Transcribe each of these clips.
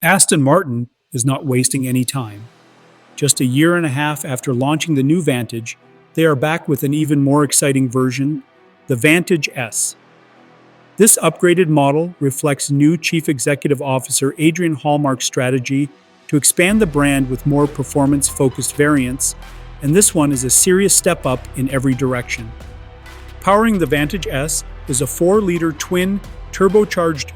Aston Martin is not wasting any time. Just a year and a half after launching the new Vantage, they are back with an even more exciting version, the Vantage S. This upgraded model reflects new Chief Executive Officer Adrian Hallmark's strategy to expand the brand with more performance-focused variants, and this one is a serious step up in every direction. Powering the Vantage S is a 4-liter twin-turbocharged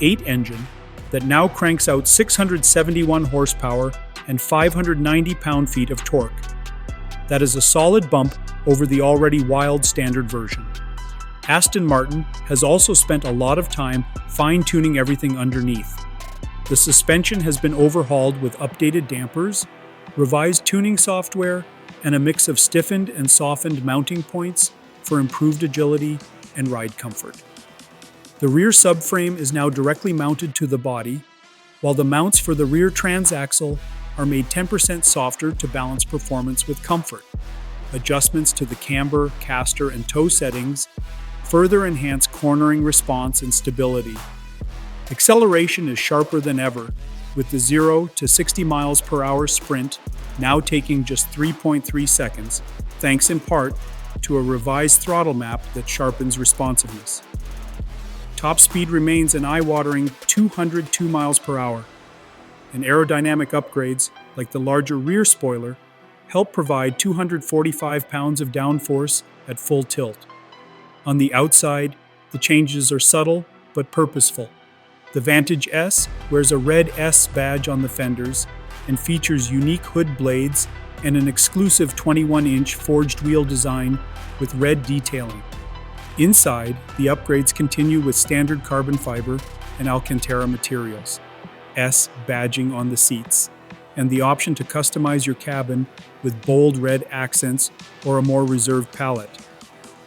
V8 engine that now cranks out 671 horsepower and 590 pound-feet of torque. That is a solid bump over the already wild standard version. Aston Martin has also spent a lot of time fine-tuning everything underneath. The suspension has been overhauled with updated dampers, revised tuning software, and a mix of stiffened and softened mounting points for improved agility and ride comfort. The rear subframe is now directly mounted to the body, while the mounts for the rear transaxle are made 10% softer to balance performance with comfort. Adjustments to the camber, caster, and toe settings further enhance cornering response and stability. Acceleration is sharper than ever, with the 0 to 60 miles per hour sprint now taking just 3.3 seconds, thanks in part to a revised throttle map that sharpens responsiveness. Top speed remains an eye-watering 202 miles per hour, and aerodynamic upgrades, like the larger rear spoiler, help provide 245 pounds of downforce at full tilt. On the outside, the changes are subtle but purposeful. The Vantage S wears a red S badge on the fenders and features unique hood blades and an exclusive 21-inch forged wheel design with red detailing. Inside, the upgrades continue with standard carbon fiber and Alcantara materials, S badging on the seats, and the option to customize your cabin with bold red accents or a more reserved palette.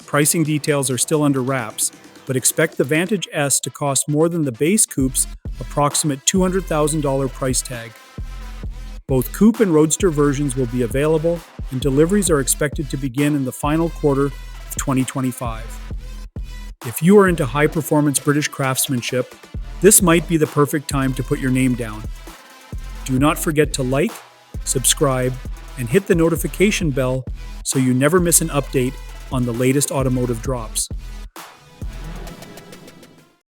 Pricing details are still under wraps, but expect the Vantage S to cost more than the base coupe's approximate $200,000 price tag. Both coupe and roadster versions will be available, and deliveries are expected to begin in the final quarter of 2025. If you are into high-performance British craftsmanship, this might be the perfect time to put your name down. Do not forget to like, subscribe, and hit the notification bell so you never miss an update on the latest automotive drops.